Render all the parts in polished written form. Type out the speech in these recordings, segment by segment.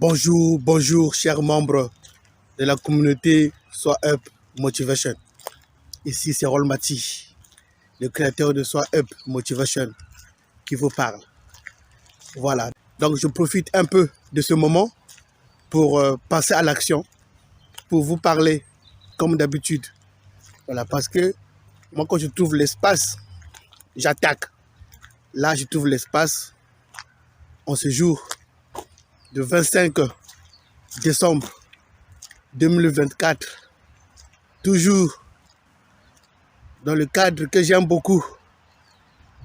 Bonjour, bonjour, chers membres de la communauté Sois Up Motivation. Ici, c'est Rolmati, le créateur de Sois Up Motivation, qui vous parle. Voilà. Donc, je profite un peu de ce moment pour passer à l'action, pour vous parler comme d'habitude. Voilà, parce que moi, quand je trouve l'espace, j'attaque. Là, je trouve l'espace en ce jour de 25 décembre 2024, toujours dans le cadre que j'aime beaucoup,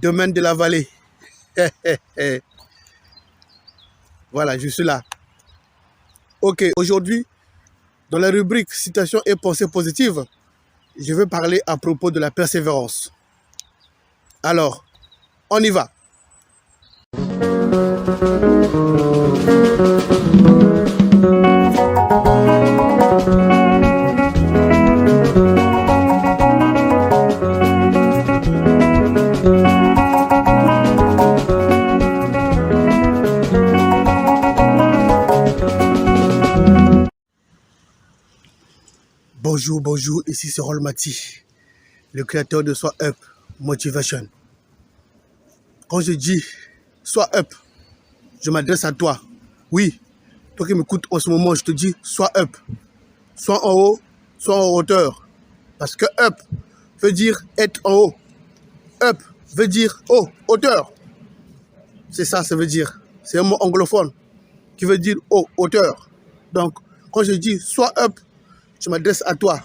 Domaine de la Vallée. Voilà, je suis là. Ok, aujourd'hui, dans la rubrique Citations et pensées positives, je vais parler à propos de la persévérance. Alors, on y va. Bonjour, bonjour, ici c'est Rolmati, le créateur de Sois Up Motivation. Quand je dis Sois Up, je m'adresse à toi. Oui, toi qui m'écoutes en ce moment, je te dis Sois Up. Sois en haut, sois en hauteur. Parce que Up veut dire être en haut. Up veut dire haut, hauteur. C'est ça, ça veut dire. C'est un mot anglophone qui veut dire haut, hauteur. Donc, quand je dis Sois Up, je m'adresse à toi.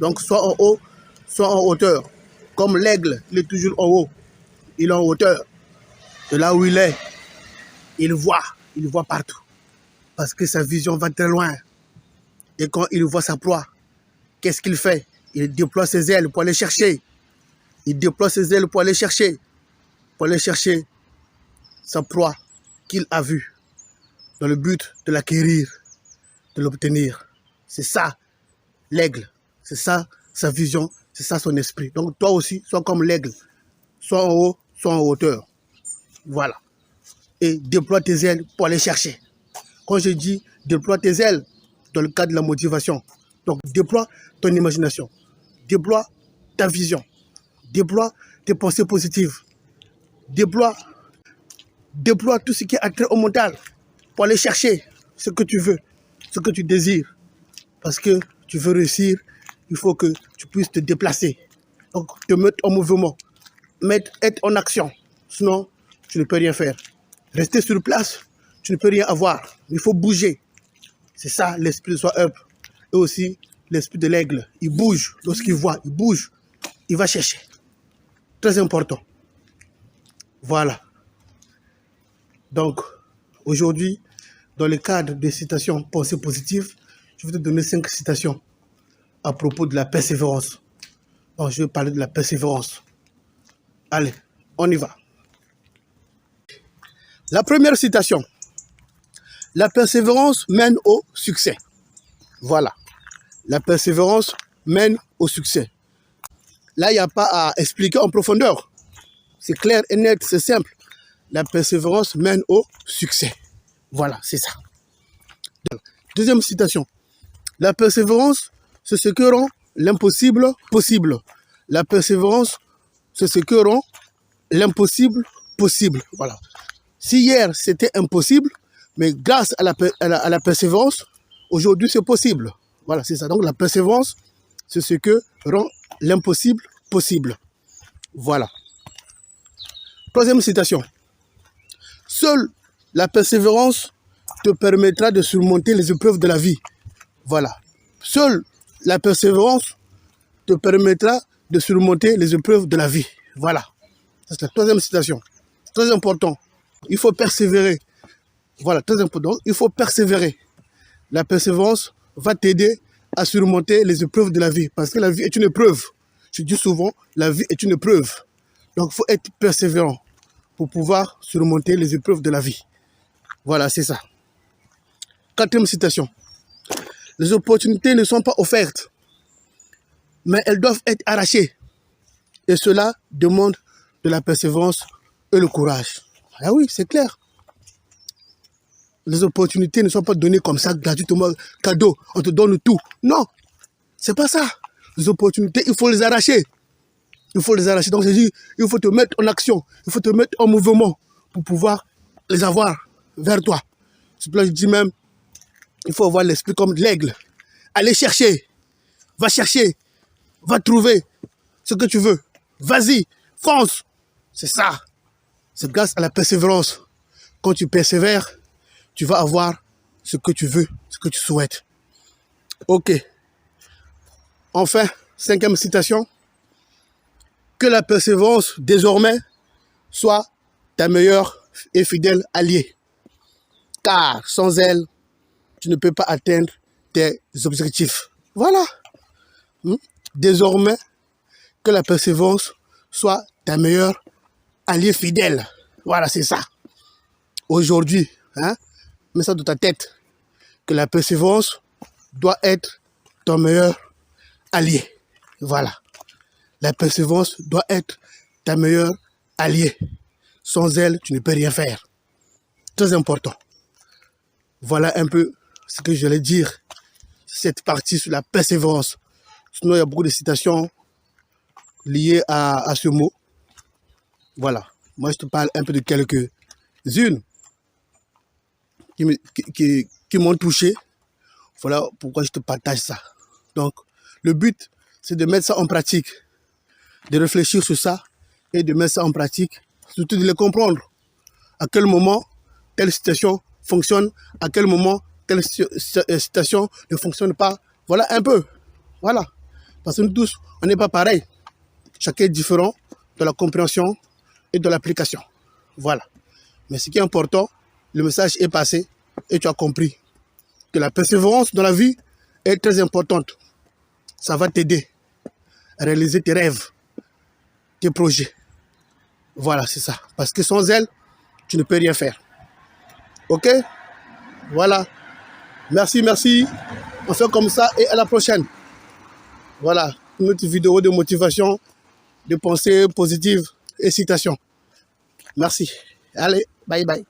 Donc, soit en haut, soit en hauteur. Comme l'aigle, il est toujours en haut. Il est en hauteur. De là où il est, il voit partout. Parce que sa vision va très loin. Et quand il voit sa proie, qu'est-ce qu'il fait? Il déploie ses ailes pour aller chercher. Il déploie ses ailes pour aller chercher. Pour aller chercher sa proie qu'il a vue. Dans le but de l'acquérir, de l'obtenir. C'est ça, l'aigle. C'est ça, sa vision. C'est ça, son esprit. Donc, toi aussi, sois comme l'aigle. Soit en haut, soit en hauteur. Voilà. Et déploie tes ailes pour aller chercher. Quand je dis déploie tes ailes, dans le cadre de la motivation, donc déploie ton imagination, déploie ta vision, déploie tes pensées positives, déploie tout ce qui est attrait au mental pour aller chercher ce que tu veux, ce que tu désires. Parce que tu veux réussir, il faut que tu puisses te déplacer. Donc, te mettre en mouvement, être en action. Sinon, tu ne peux rien faire. Rester sur place, tu ne peux rien avoir. Il faut bouger. C'est ça l'esprit de Sois Up. Et aussi l'esprit de l'aigle. Il bouge. Lorsqu'il voit, il bouge. Il va chercher. Très important. Voilà. Donc, aujourd'hui, dans le cadre des citations pensées positives, je vais te donner 5 citations à propos de la persévérance. Donc, je vais parler de la persévérance. Allez, on y va. La première citation. La persévérance mène au succès. Voilà. La persévérance mène au succès. Là, il n'y a pas à expliquer en profondeur. C'est clair et net, c'est simple. La persévérance mène au succès. Voilà, c'est ça. Deuxième citation. La persévérance, c'est ce que rend l'impossible possible. La persévérance, c'est ce que rend l'impossible possible. Voilà. Si hier, c'était impossible, mais grâce à la persévérance, aujourd'hui, c'est possible. Voilà, c'est ça. Donc, la persévérance, c'est ce que rend l'impossible possible. Voilà. Troisième citation. Seule la persévérance te permettra de surmonter les épreuves de la vie. Voilà. Seule la persévérance te permettra de surmonter les épreuves de la vie. Voilà. C'est la troisième citation. Très important. Il faut persévérer. Voilà, très important. Il faut persévérer. La persévérance va t'aider à surmonter les épreuves de la vie. Parce que la vie est une épreuve. Je dis souvent, la vie est une épreuve. Donc, il faut être persévérant pour pouvoir surmonter les épreuves de la vie. Voilà, c'est ça. Quatrième citation. Les opportunités ne sont pas offertes, mais elles doivent être arrachées. Et cela demande de la persévérance et le courage. Ah oui, c'est clair. Les opportunités ne sont pas données comme ça, gratuitement, cadeau, on te donne tout. Non, c'est pas ça. Les opportunités, il faut les arracher. Il faut les arracher. Donc, j'ai dit, il faut te mettre en action. Il faut te mettre en mouvement pour pouvoir les avoir vers toi. C'est pour ça que je dis même, il faut avoir l'esprit comme l'aigle. Allez chercher. Va trouver ce que tu veux. Vas-y, fonce. C'est ça. C'est grâce à la persévérance. Quand tu persévères, tu vas avoir ce que tu veux, ce que tu souhaites. Ok. Enfin, 5e citation. Que la persévérance, désormais, soit ta meilleure et fidèle alliée. Car sans elle, tu ne peux pas atteindre tes objectifs. Voilà. Désormais, que la persévérance soit ta meilleure alliée fidèle. Voilà, c'est ça. Aujourd'hui, mets ça dans ta tête, que la persévérance doit être ton meilleur allié. Voilà. La persévérance doit être ta meilleure alliée. Sans elle, tu ne peux rien faire. Très important. Voilà un peu ce que je vais dire, cette partie sur la persévérance. Sinon, il y a beaucoup de citations liées à ce mot. Voilà. Moi, je te parle un peu de quelques-unes qui m'ont touché. Voilà pourquoi je te partage ça. Donc, le but, c'est de mettre ça en pratique, de réfléchir sur ça et de mettre ça en pratique, surtout de le comprendre. À quel moment telle situation fonctionne, à quel moment telle situation ne fonctionne pas. Voilà un peu. Voilà. Parce que nous tous, on n'est pas pareil. Chacun est différent de la compréhension et de l'application. Voilà. Mais ce qui est important, le message est passé et tu as compris que la persévérance dans la vie est très importante. Ça va t'aider à réaliser tes rêves, tes projets. Voilà, c'est ça. Parce que sans elle, tu ne peux rien faire. Ok? Voilà. Merci. On fait comme ça et à la prochaine. Voilà. Une autre vidéo de motivation, de pensée positive et citation. Merci. Allez, bye.